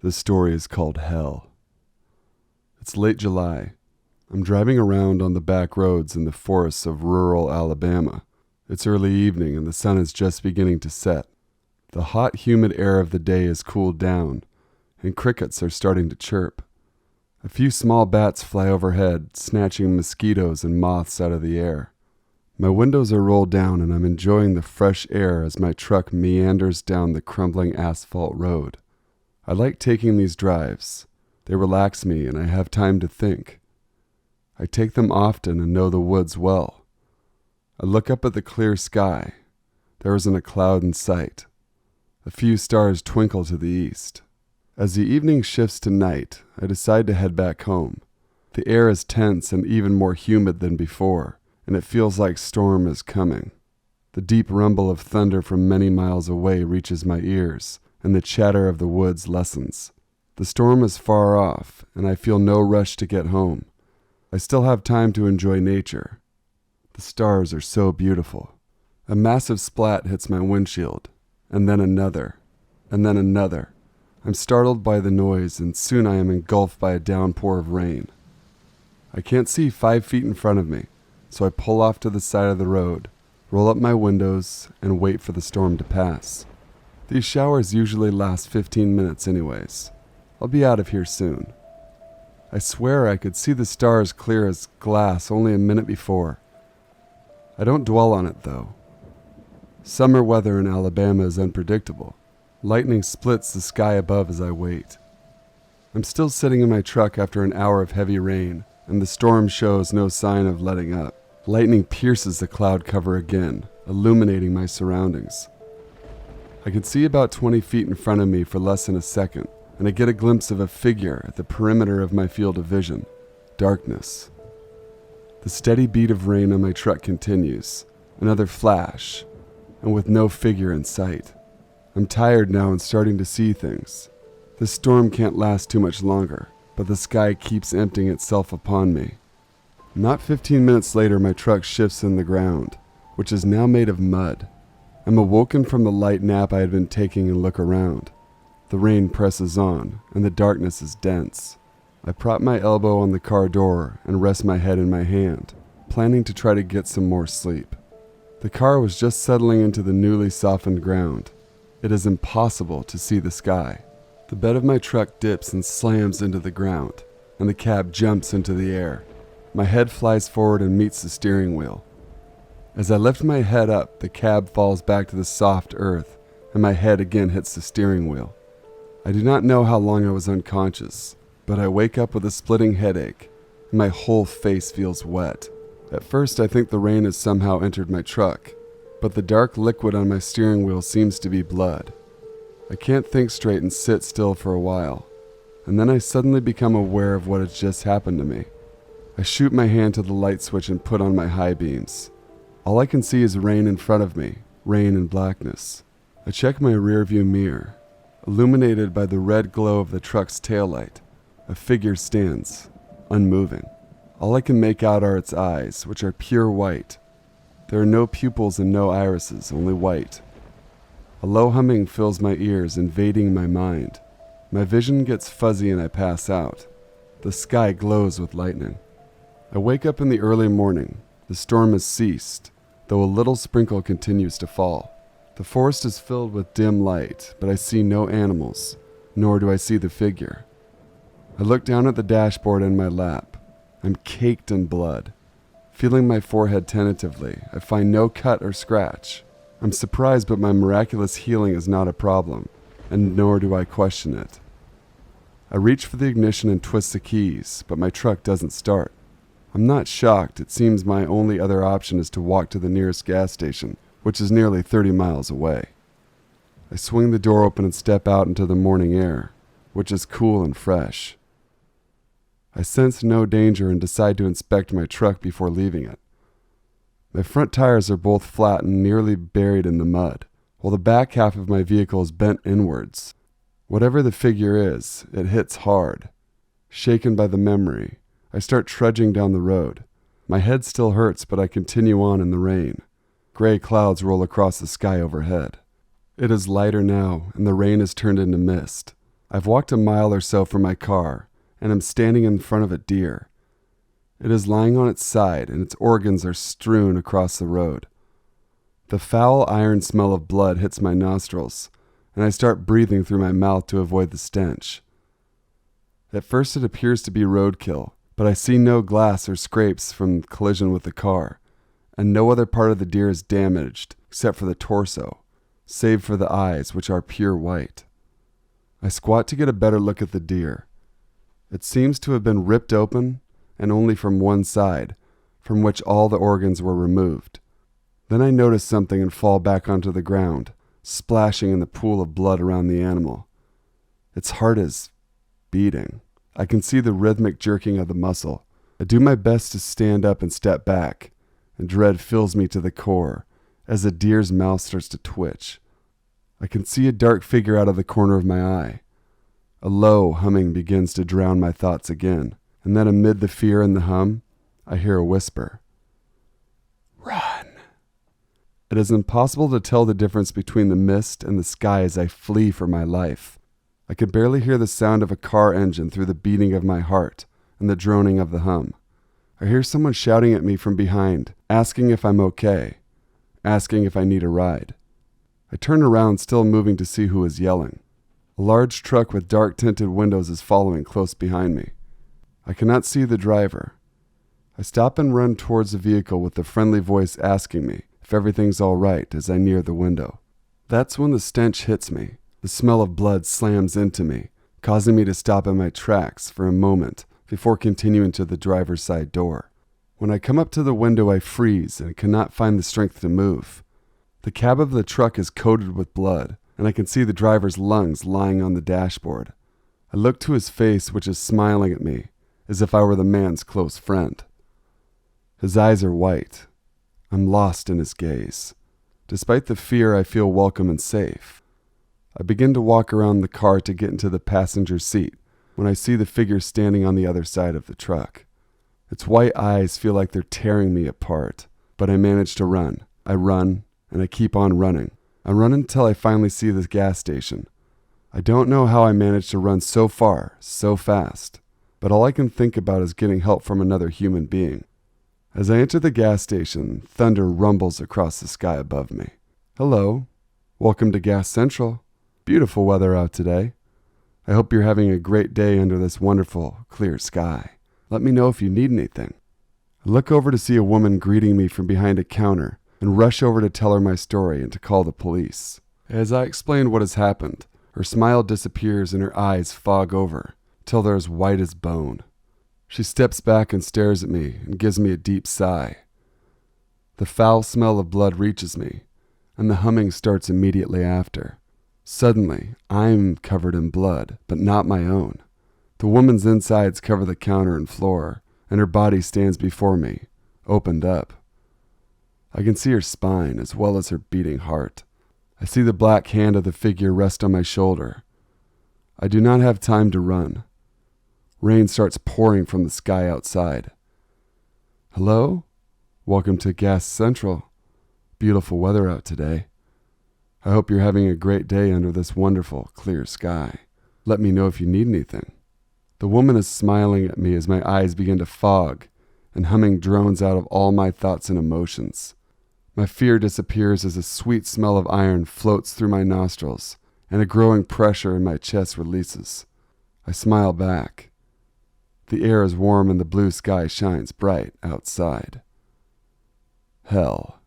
This story is called Hell. It's late July. I'm driving around on the back roads in the forests of rural Alabama. It's early evening and the sun is just beginning to set. The hot, humid air of the day has cooled down, and crickets are starting to chirp. A few small bats fly overhead, snatching mosquitoes and moths out of the air. My windows are rolled down and I'm enjoying the fresh air as my truck meanders down the crumbling asphalt road. I like taking these drives. They relax me and I have time to think. I take them often and know the woods well. I look up at the clear sky. There isn't a cloud in sight. A few stars twinkle to the east. As the evening shifts to night, I decide to head back home. The air is tense and even more humid than before, and it feels like storm is coming. The deep rumble of thunder from many miles away reaches my ears, and the chatter of the woods lessens. The storm is far off, and I feel no rush to get home. I still have time to enjoy nature. The stars are so beautiful. A massive splat hits my windshield, and then another, and then another. I'm startled by the noise, and soon I am engulfed by a downpour of rain. I can't see 5 feet in front of me, so I pull off to the side of the road, roll up my windows, and wait for the storm to pass. These showers usually last 15 minutes anyways. I'll be out of here soon. I swear I could see the stars clear as glass only a minute before. I don't dwell on it though. Summer weather in Alabama is unpredictable. Lightning splits the sky above as I wait. I'm still sitting in my truck after an hour of heavy rain, and the storm shows no sign of letting up. Lightning pierces the cloud cover again, illuminating my surroundings. I can see about 20 feet in front of me for less than a second, and I get a glimpse of a figure at the perimeter of my field of vision. Darkness. The steady beat of rain on my truck continues. Another flash, and with no figure in sight. I'm tired now and starting to see things. This storm can't last too much longer, but the sky keeps emptying itself upon me. Not 15 minutes later, my truck shifts in the ground, which is now made of mud. I'm awoken from the light nap I had been taking and look around. The rain presses on, and the darkness is dense. I prop my elbow on the car door and rest my head in my hand, planning to try to get some more sleep. The car was just settling into the newly softened ground. It is impossible to see the sky. The bed of my truck dips and slams into the ground, and the cab jumps into the air. My head flies forward and meets the steering wheel. As I lift my head up, the cab falls back to the soft earth, and my head again hits the steering wheel. I do not know how long I was unconscious, but I wake up with a splitting headache, and my whole face feels wet. At first, I think the rain has somehow entered my truck, but the dark liquid on my steering wheel seems to be blood. I can't think straight and sit still for a while, and then I suddenly become aware of what has just happened to me. I shoot my hand to the light switch and put on my high beams. All I can see is rain in front of me, rain and blackness. I check my rearview mirror. Illuminated by the red glow of the truck's taillight, a figure stands, unmoving. All I can make out are its eyes, which are pure white. There are no pupils and no irises, only white. A low humming fills my ears, invading my mind. My vision gets fuzzy and I pass out. The sky glows with lightning. I wake up in the early morning. The storm has ceased, though a little sprinkle continues to fall. The forest is filled with dim light, but I see no animals, nor do I see the figure. I look down at the dashboard in my lap. I'm caked in blood. Feeling my forehead tentatively, I find no cut or scratch. I'm surprised, but my miraculous healing is not a problem, and nor do I question it. I reach for the ignition and twist the keys, but my truck doesn't start. I'm not shocked. It seems my only other option is to walk to the nearest gas station, which is nearly 30 miles away. I swing the door open and step out into the morning air, which is cool and fresh. I sense no danger and decide to inspect my truck before leaving it. My front tires are both flat and nearly buried in the mud, while the back half of my vehicle is bent inwards. Whatever the figure is, it hits hard. Shaken by the memory, I start trudging down the road. My head still hurts, but I continue on in the rain. Gray clouds roll across the sky overhead. It is lighter now, and the rain has turned into mist. I've walked a mile or so from my car, and am standing in front of a deer. It is lying on its side, and its organs are strewn across the road. The foul iron smell of blood hits my nostrils, and I start breathing through my mouth to avoid the stench. At first it appears to be roadkill, but I see no glass or scrapes from collision with the car, and no other part of the deer is damaged except for the torso, save for the eyes, which are pure white. I squat to get a better look at the deer. It seems to have been ripped open, and only from one side, from which all the organs were removed. Then I notice something and fall back onto the ground, splashing in the pool of blood around the animal. Its heart is beating. I can see the rhythmic jerking of the muscle. I do my best to stand up and step back, and dread fills me to the core as the deer's mouth starts to twitch. I can see a dark figure out of the corner of my eye. A low humming begins to drown my thoughts again, and then amid the fear and the hum, I hear a whisper. Run! It is impossible to tell the difference between the mist and the sky as I flee for my life. I can barely hear the sound of a car engine through the beating of my heart and the droning of the hum. I hear someone shouting at me from behind, asking if I'm okay, asking if I need a ride. I turn around, still moving, to see who is yelling. A large truck with dark tinted windows is following close behind me. I cannot see the driver. I stop and run towards the vehicle with the friendly voice asking me if everything's all right as I near the window. That's when the stench hits me. The smell of blood slams into me, causing me to stop in my tracks for a moment before continuing to the driver's side door. When I come up to the window, I freeze and cannot find the strength to move. The cab of the truck is coated with blood, and I can see the driver's lungs lying on the dashboard. I look to his face, which is smiling at me, as if I were the man's close friend. His eyes are white. I'm lost in his gaze. Despite the fear, I feel welcome and safe. I begin to walk around the car to get into the passenger seat when I see the figure standing on the other side of the truck. Its white eyes feel like they're tearing me apart, but I manage to run. I run, and I keep on running. I run until I finally see the gas station. I don't know how I managed to run so far, so fast, but all I can think about is getting help from another human being. As I enter the gas station, thunder rumbles across the sky above me. Hello. Welcome to Gas Central. Beautiful weather out today. I hope you're having a great day under this wonderful, clear sky. Let me know if you need anything. I look over to see a woman greeting me from behind a counter and rush over to tell her my story and to call the police. As I explain what has happened, her smile disappears and her eyes fog over till they're as white as bone. She steps back and stares at me and gives me a deep sigh. The foul smell of blood reaches me, and the humming starts immediately after. Suddenly, I'm covered in blood, but not my own. The woman's insides cover the counter and floor, and her body stands before me, opened up. I can see her spine as well as her beating heart. I see the black hand of the figure rest on my shoulder. I do not have time to run. Rain starts pouring from the sky outside. Hello? Welcome to Gas Central. Beautiful weather out today. I hope you're having a great day under this wonderful, clear sky. Let me know if you need anything. The woman is smiling at me as my eyes begin to fog, and humming drones out of all my thoughts and emotions. My fear disappears as a sweet smell of iron floats through my nostrils, and a growing pressure in my chest releases. I smile back. The air is warm and the blue sky shines bright outside. Hell.